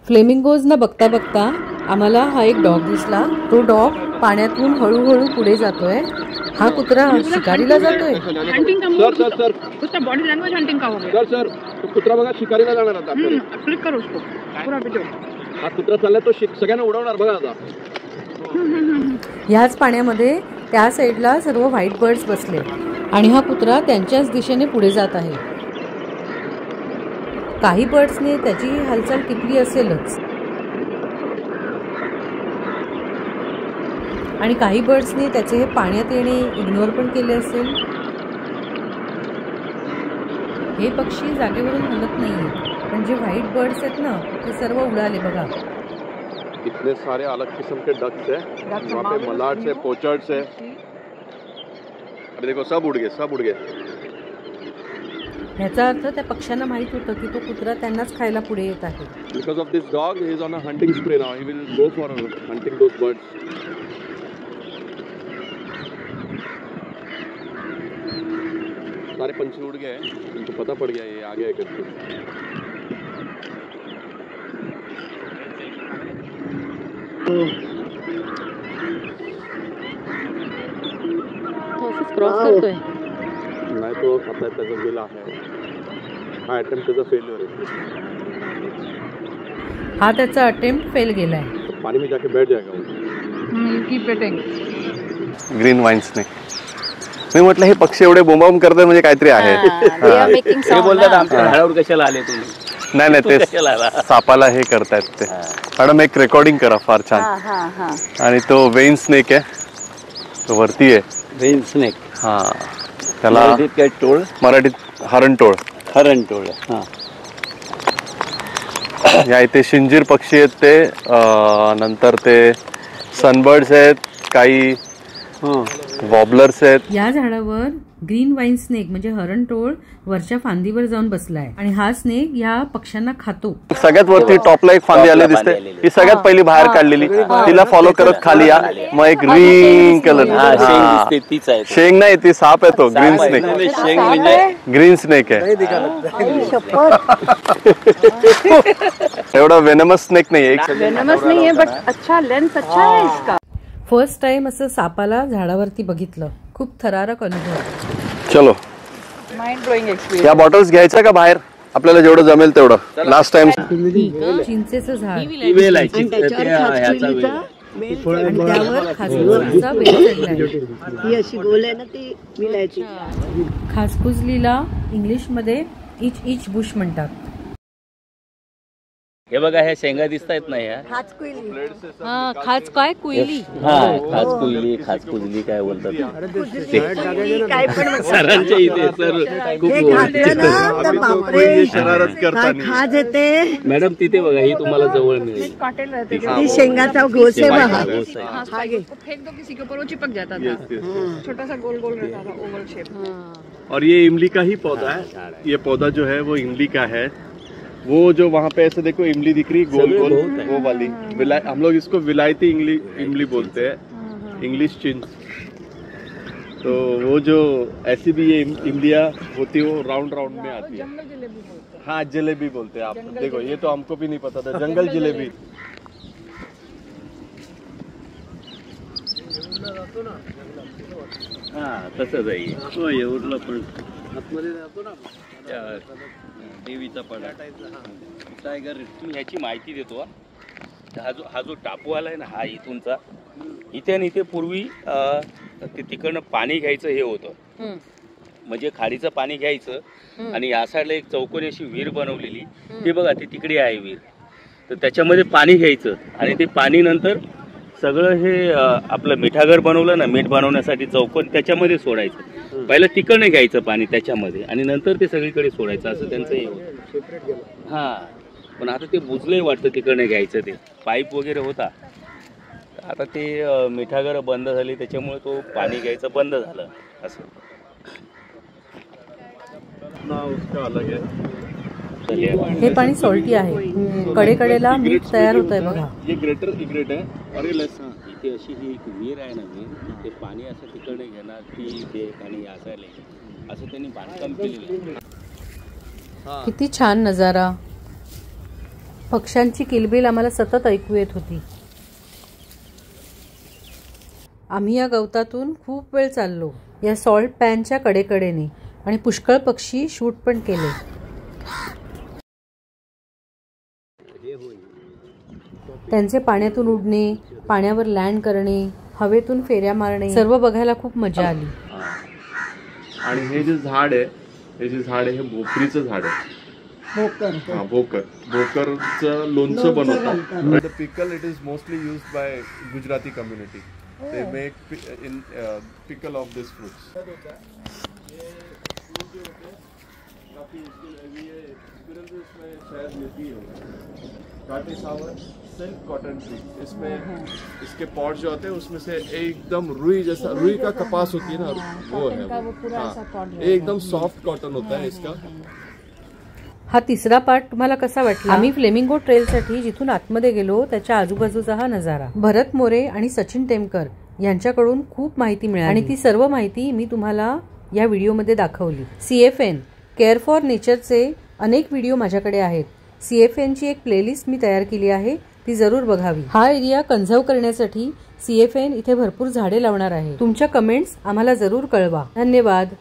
फ्लेमिंगोजना बघता बघता आम्हाला हा एक डॉग दिसला। तो डॉग पाण्यातून हळूहळू पुढे जातोय। हा कुत्रा शिकारीला जातोय। सर सर सर उसका बॉडी लैंग्वेज हंटिंग का हो गया। सर सर तो कुत्रा बघा शिकारीला जाणार आता। क्लिक करो उसको पूरा वीडियो। हा कुत्रा चाललाय तो सगळ्यांना उडवणार बघा आता। ह्याच पाण्यामध्ये त्या साईडला सर्व व्हाईट बर्ड्स बसले आणि हा कुत्रा त्यांच्याच दिशेने पुढे जात आहे। काही बर्ड्सने त्याची हालचाल टिपली असेलच आणि काही बर्ड्सने त्याचे हे पाण्यात येणे इग्नोर पण केले असेल। हे पक्षी जागेवरून हलत नाहीये, पण जे व्हाईट बर्ड्स आहेत ना ते सर्व उडाले बघा। इतने सारे अलग किस्म के डक्स है, वहाँ पे मलाड्स है, पोचर्ड्स है। अरे देखो सब उड़ गए, सब उड़ गए। याचा अर्थ त्या पक्ष्यांना माहित होतं की तो कुत्रा त्यांनाच खायला पुढे येत आहे। Because of this dog, he is on a hunting spree now. He will go for hunting those birds. सारे पंछी उड़ गए हैं, उनको पता पड़ गया ये आ गया है करके। तो असंच क्रॉस करतोय। नाही तो आता त्याचा गेला आहे। हा अटेम्प्ट त्याचा फेल्युअर है। हा त्याचा अटेम्प्ट फेल गेलाय। पानी में जाके बैठ जाएगा वो। Keep betting. ग्रीन वाईन्स ने मी म्हटलं हे पक्षी एवढे बोंबाबोंब करतात म्हणजे काहीतरी आहे। हे बोलतात आमच्या झाडावर कशाला आले तुम्ही? नाही नाही ते सापाला हे करतायत ते। मॅडम एक रेकॉर्डिंग करा फार छान। आणि तो वेन स्नेक आहे, तो वरती आहे। वेन स्नेक हा, त्याला काय टोळ? मराठीत हरणटोळ। हरणटोळ हा। या इथे शिंजीर पक्षी आहेत ते, नंतर ते सनबर्ड्स आहेत, काही वॉबलर्स आहेत। या झाडावर ग्रीन वाईन स्नेक म्हणजे हरणटोळ वरच्या फांदीवर जाऊन बसलाय आणि हा स्नेक या पक्ष्यांना खातो। सगळ्यात वरती टॉपला एक फांदी आली दिसते, ही सगळ्यात पहिली बाहेर काढलेली। तिला फॉलो करत खाली या, मग एक ग्रीन कलर शेंग नाही ती साप आहे, तो ग्रीन स्नेक। शेंग म्हणजे ग्रीन स्नेक आहे, एवढा वेनमस स्नेक नाही आहे। वेनमस नहीं है बट अच्छा लेंस अच्छा है इसका। फर्स्ट टाइम असं सापाला झाडावरती बघितलं, खूप थरारक अनुभव। चलो माइंड ब्लोइंग एक्सपीरियंस। या बॉटल्स घ्यायच्या का बाहेर, आपल्याला जेवढं जमेल तेवढं। लास्ट टाइम चिंचेचं झाड वेल आहे, ह्याचा वेल आणि त्यावर खासकुजलीचा वेल चढलाय। ही अशी गोल आहे ना ती विलायची। खासकुजलीला इंग्लिश मध्ये इच इच बुश म्हणतात। हे बघा ह्या शेंगा दिसतायत ना ह्या खाच कुईली। हा, खाच काय कुईली? हा, खाच कुईली, खाच कुजली काय बोलतात काय पण सरांच्या इथे सर खूप शरारत करताना खाज येते मॅडम तिथे बघा, ही तुम्हाला जवळ मिळेल। काटेल रहते ती शेंगाचा घोस है वहाँ। फेंक दो किसी के ऊपर वो चिपक जाता था। छोटा सा गोल गोल रहता था, ओवल शेप। और ये इमली का ही पौधा है। ये पौधा जो है वो इमली का है। वो जो वहाँ पे ऐसे देखो इमली दिख रही गोल गोल, वो वाली हम लोग इसको विलायती इमली बोलते हैं, इंग्लिश चिंच। तो वो जो ऐसी भी ये इमलियाँ होती है वो राउंड राउंड में आती है। हाँ, जलेबी बोलते हैं आप। देखो ये तो हमको भी नहीं पता था, जंगल जलेबी। हा तसंच आहे। हो एवढलं पण आतमध्ये जातो ना देवीचा पडा टायगर। तुम्ही ह्याची माहिती देतो। हा जो टापू आलाय ना, हा इथूनचा इथे आणि इथे पूर्वी तिकडनं पाणी घ्यायचं हे होतं, म्हणजे खाडीचं पाणी घ्यायचं आणि या साईडला एक चौकोनी अशी विहीर बनवलेली, ती बघा ती तिकडे आहे विहीर। तर त्याच्यामध्ये पाणी घ्यायचं आणि ते पाणी नंतर सगळं हे आपलं मिठागर बनवलं ना, मीठ बनवण्यासाठी चौकोन त्याच्यामध्ये सोडायचं। पहिलं तिकडनं घ्यायचं पाणी त्याच्यामध्ये आणि नंतर ते सगळीकडे सोडायचं, असं त्यांचं हे होतं। हा, पण आता ते बुजलंय वाटतं तिकडनं घ्यायचं, ते पाईप वगैरे होता। आता ते मिठागर बंद झाली त्याच्यामुळे तो पाणी घ्यायचं बंद झालं असं। हे पाणी सॉल्टी आहे, कडेकडेला मीठ तयार होत आहे बघा। ये ग्रेटर इग्रेट है और ये लेस। इथे अशी ही एक विहीर आहे ना, विहीर ते पाणी असं तिकडे घेणार, ती देख आणि असायला असं त्यांनी बांधकाम केलेलं आहे। किती छान नजारा। पक्ष्यांची किलबिल आम्हाला सतत ऐकू येत होती. आम्ही या गवतातून खूप वेळ चाललो, या सॉल्ट पॅनच्या कडेकडेने, आणि पुष्कळ पक्षी शूट पण केले. त्यांचे पाण्यातून उडणे, पाण्यावर लँड करणे, हवेतून फेऱ्या मारणे, सर्व बघायला खूप मजा आली. आणि हे जे झाड आहे, हे भोकरीचं झाड आहे. भोकरचं लोणचं बनवतात. The pickle it is mostly used by Gujarati community. They make in pickle of this fruits. काटे सावर सिल्क कॉटन ट्री, इसमें इसके पॉट जो होते हैं उसमें से एकदम रुई जैसा, रुई का कपास होती है ना, वो है वो। एकदम सॉफ्ट कॉटन होता है इसका। हा तिसरा पार्ट तुम्हाला कसा वाटला? आम्ही फ्लेमिंगो ट्रेलसाठी जिथून आतमध्ये गेलो त्याच्या आजूबाजूचा हा नजारा. भरत मोरे आणि सचिन टेमकर यांच्याकडून खूप माहिती मिळाली आणि ती सर्व माहिती मी तुम्हाला या व्हिडिओमध्ये दाखवली. CFN केअर फॉर नेचरचे अनेक व्हिडिओ माझ्याकडे आहेत. CFN ची एक प्लेलिस्ट मी तयार केली आहे, ती जरूर बघावी. हा एरिया कन्झर्व करण्यासाठी CFN इथे भरपूर झाडे लावणार आहे. तुमच्या कमेंट्स आम्हाला जरूर कळवा. धन्यवाद.